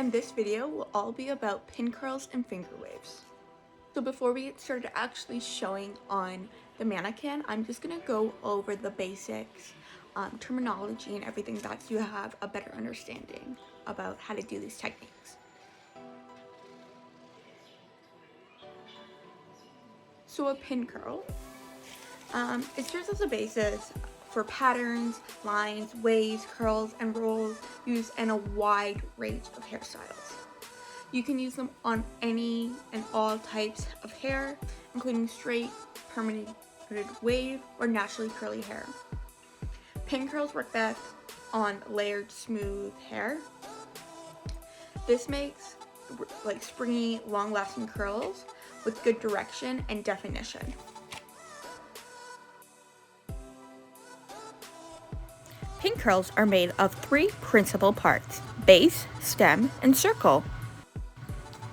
and this video will all be about pin curls and finger waves. So before we get started actually showing on the mannequin, I'm just going to go over the basics, terminology and everything that you have a better understanding about how to do these techniques. So a pin curl, it serves as a basis for patterns, lines, waves, curls, and rolls used in a wide range of hairstyles. You can use them on any and all types of hair, including straight, permanent wave, or naturally curly hair. Pin curls work best on layered, smooth hair. This makes like springy, long-lasting curls with good direction and definition. Pin curls are made of three principal parts: base, stem, and circle.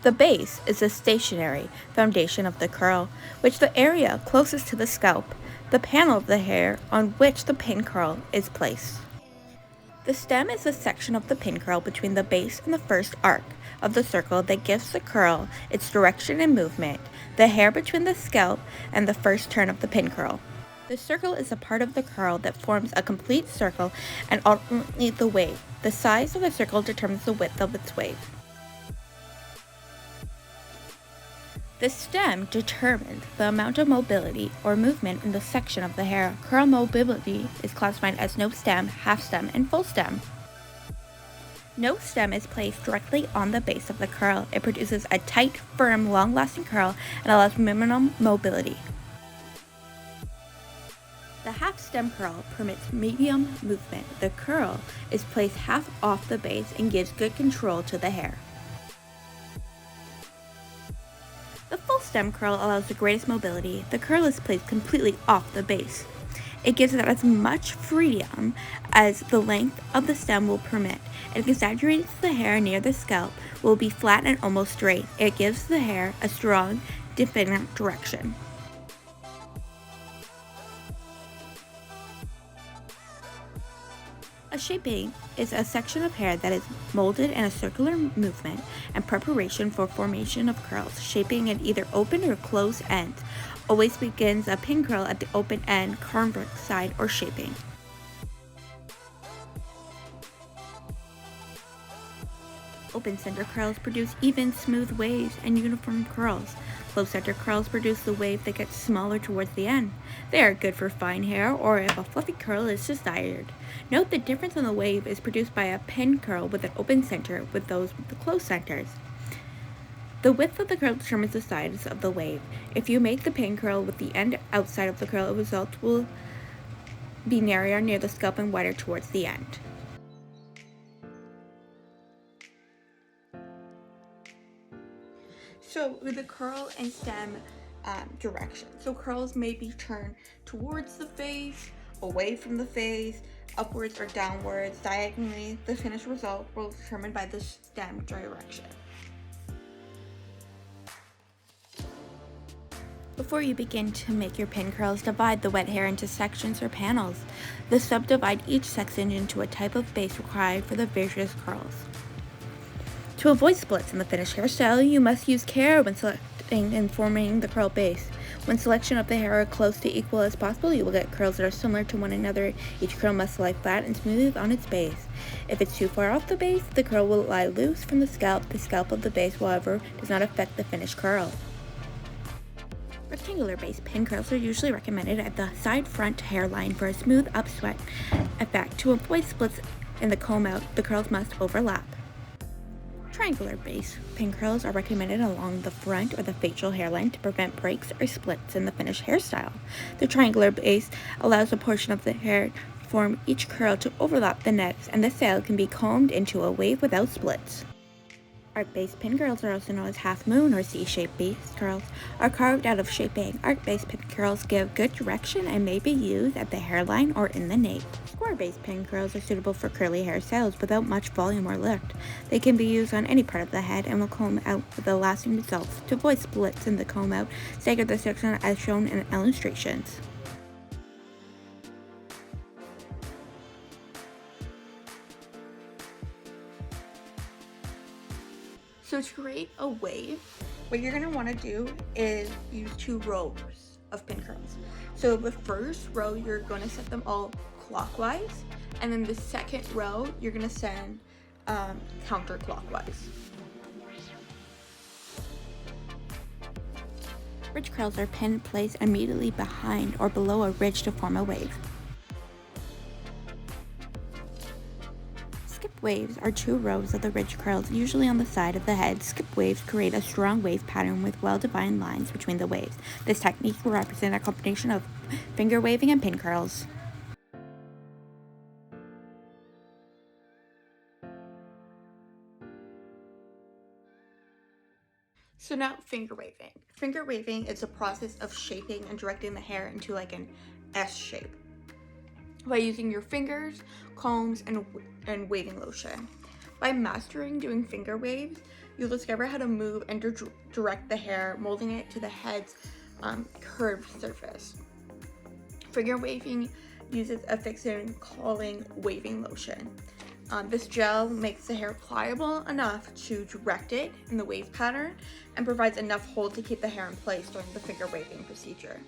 The base is the stationary foundation of the curl, which the area closest to the scalp, the panel of the hair on which the pin curl is placed. The stem is the section of the pin curl between the base and the first arc of the circle that gives the curl its direction and movement, the hair between the scalp and the first turn of the pin curl. The circle is a part of the curl that forms a complete circle and ultimately the wave. The size of the circle determines the width of its wave. The stem determines the amount of mobility or movement in the section of the hair. Curl mobility is classified as no stem, half stem, and full stem. No stem is placed directly on the base of the curl. It produces a tight, firm, long-lasting curl and allows minimum mobility. The half stem curl permits medium movement. The curl is placed half off the base and gives good control to the hair. The full stem curl allows the greatest mobility. The curl is placed completely off the base. It gives it as much freedom as the length of the stem will permit. It exaggerates the hair near the scalp, will be flat and almost straight. It gives the hair a strong, definite direction. A shaping is a section of hair that is molded in a circular movement and preparation for formation of curls. Shaping at either open or closed ends always begins a pin curl at the open end, convex side, or shaping. Open center curls produce even, smooth waves and uniform curls. Closed center curls produce the wave that gets smaller towards the end. They are good for fine hair or if a fluffy curl is desired. Note the difference in the wave is produced by a pin curl with an open center with those with the closed centers. The width of the curl determines the size of the wave. If you make the pin curl with the end outside of the curl, the result will be narrower near the scalp and wider towards the end. So with the curl and stem direction. So curls may be turned towards the face, away from the face, upwards or downwards, diagonally. The finished result will be determined by the stem direction. Before you begin to make your pin curls, divide the wet hair into sections or panels. Then subdivide each section into a type of base required for the various curls. To avoid splits in the finished hairstyle, you must use care when selecting and forming the curl base. When selection of the hair are close to equal as possible, you will get curls that are similar to one another. Each curl must lie flat and smooth on its base. If it's too far off the base, the curl will lie loose from the scalp. The scalp of the base, however, does not affect the finished curl. Rectangular base pin curls are usually recommended at the side front hairline for a smooth upswept effect. To avoid splits in the comb out, the curls must overlap. Triangular base pin curls are recommended along the front or the facial hairline to prevent breaks or splits in the finished hairstyle. The triangular base allows a portion of the hair from each curl to overlap the next, and the style can be combed into a wave without splits. Arc base pin curls, are also known as half moon or C-shaped base curls, are carved out of shaping. Arc base pin curls give good direction and may be used at the hairline or in the nape. Square base pin curls are suitable for curly hairstyles without much volume or lift. They can be used on any part of the head and will comb out with the lasting results. To avoid splits in the comb out, stagger the section as shown in illustrations. So to create a wave, what you're gonna wanna do is use 2 rows of pin curls. So the first row, you're gonna set them all clockwise, and then the second row, you're gonna send counterclockwise. Ridge curls are pinned placed immediately behind or below a ridge to form a wave. Skip waves are 2 rows of the ridge curls, usually on the side of the head. Skip waves create a strong wave pattern with well-defined lines between the waves. This technique will represent a combination of finger waving and pin curls. So now finger waving. Finger waving is a process of shaping and directing the hair into like an S shape by using your fingers, combs, and waving lotion. By mastering doing finger waves, you'll discover how to move and direct the hair, molding it to the head's curved surface. Finger waving uses a fixin calling waving lotion. This gel makes the hair pliable enough to direct it in the wave pattern and provides enough hold to keep the hair in place during the finger waving procedure.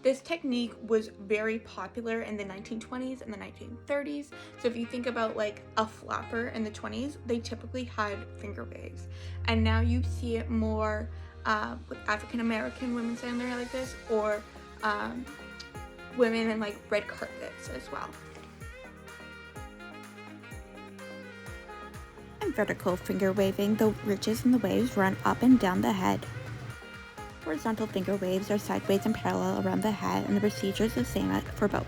This technique was very popular in the 1920s and the 1930s. So if you think about like a flapper in the 20s, they typically had finger waves. And now you see it more with African American women styling their hair like this, or women in like red carpets as well. In vertical finger waving, the ridges and the waves run up and down the head. Horizontal finger waves are sideways and parallel around the head, and the procedure is the same for both.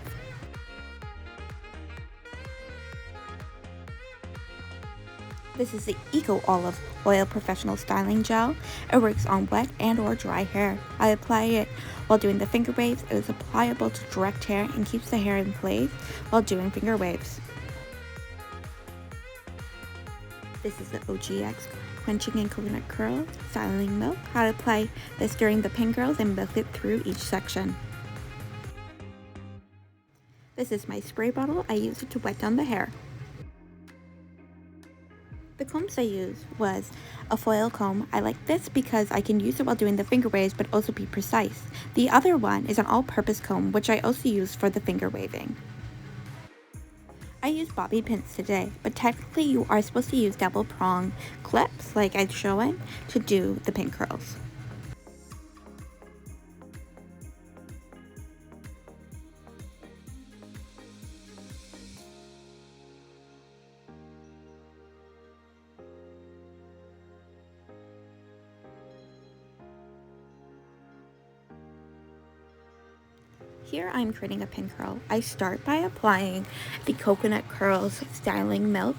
This is the Eco Olive Oil Professional Styling Gel. It works on wet and or dry hair. I apply it while doing the finger waves. It is pliable to direct hair and keeps the hair in place while doing finger waves. This is the OGX Quenching and Coconut Curl Styling Milk. How to apply this during the pin curls and milk it through each section. This is my spray bottle. I use it to wet down the hair. The combs I used was a foil comb. I like this because I can use it while doing the finger waves but also be precise. The other one is an all-purpose comb, which I also use for the finger waving. I use bobby pins today, but technically you are supposed to use double prong clips like I'd shown to do the pin curls. Here I'm creating a pin curl. I start by applying the Coconut Curls Styling Milk.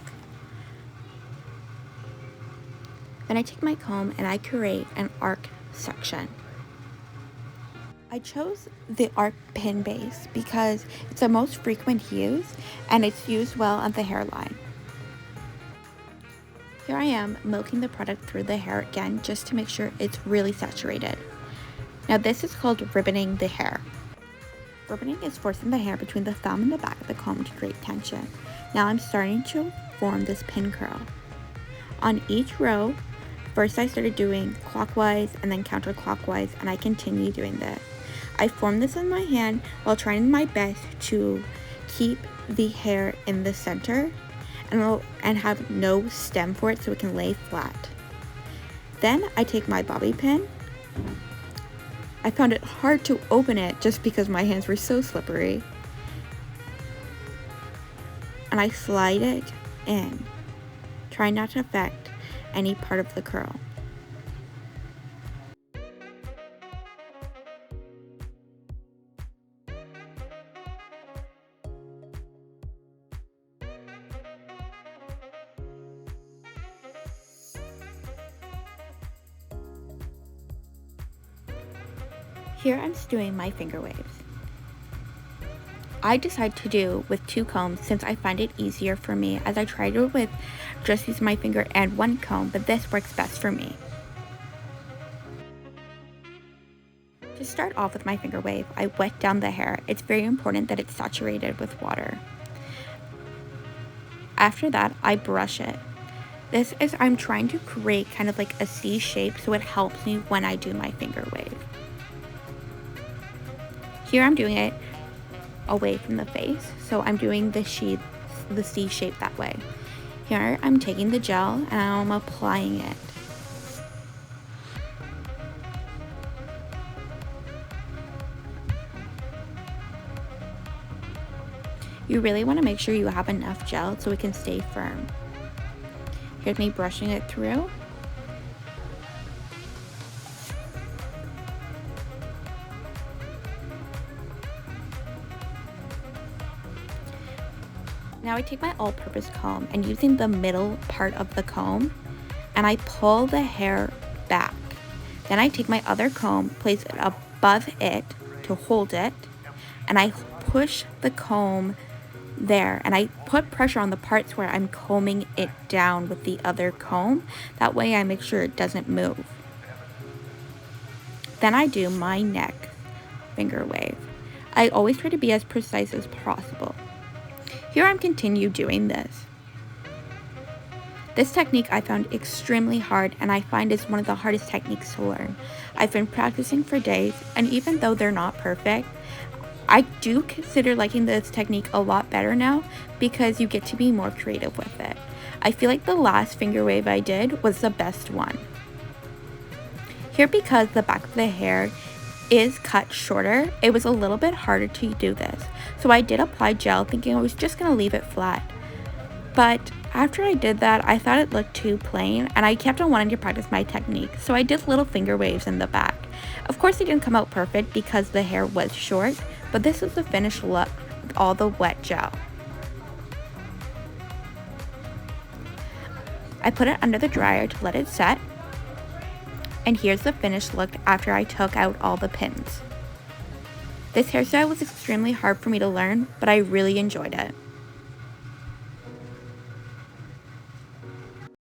Then I take my comb and I create an arc section. I chose the arc pin base because it's the most frequent use and it's used well on the hairline. Here I am milking the product through the hair again just to make sure it's really saturated. Now this is called ribboning the hair. Ribboning is forcing the hair between the thumb and the back of the comb to create tension. Now I'm starting to form this pin curl. On each row, first I started doing clockwise and then counterclockwise, and I continue doing this. I form this in my hand while trying my best to keep the hair in the center and have no stem for it so it can lay flat. Then I take my bobby pin. I found it hard to open it just because my hands were so slippery. And I slide it in, trying not to affect any part of the curl. Here I'm doing my finger waves. I decide to do with 2 combs since I find it easier for me, as I tried it with just using my finger and 1 comb, but this works best for me. To start off with my finger wave, I wet down the hair. It's very important that it's saturated with water. After that, I brush it. This is I'm trying to create kind of like a C shape so it helps me when I do my finger wave. Here I'm doing it away from the face, so I'm doing the C shape that way. Here I'm taking the gel and I'm applying it. You really want to make sure you have enough gel so it can stay firm. Here's me brushing it through. Now I take my all-purpose comb and using the middle part of the comb and I pull the hair back. Then I take my other comb, place it above it to hold it, and I push the comb there and I put pressure on the parts where I'm combing it down with the other comb. That way I make sure it doesn't move. Then I do my neck finger wave. I always try to be as precise as possible. Here I'm continue doing this. This technique I found extremely hard and I find is one of the hardest techniques to learn. I've been practicing for days and even though they're not perfect, I do consider liking this technique a lot better now because you get to be more creative with it. I feel like the last finger wave I did was the best one. Here, because the back of the hair is cut shorter, it was a little bit harder to do this. So I did apply gel thinking I was just going to leave it flat. But after I did that, I thought it looked too plain and I kept on wanting to practice my technique. So I did little finger waves in the back. Of course, it didn't come out perfect because the hair was short, but this is the finished look with all the wet gel. I put it under the dryer to let it set. And here's the finished look after I took out all the pins. This hairstyle was extremely hard for me to learn, but I really enjoyed it.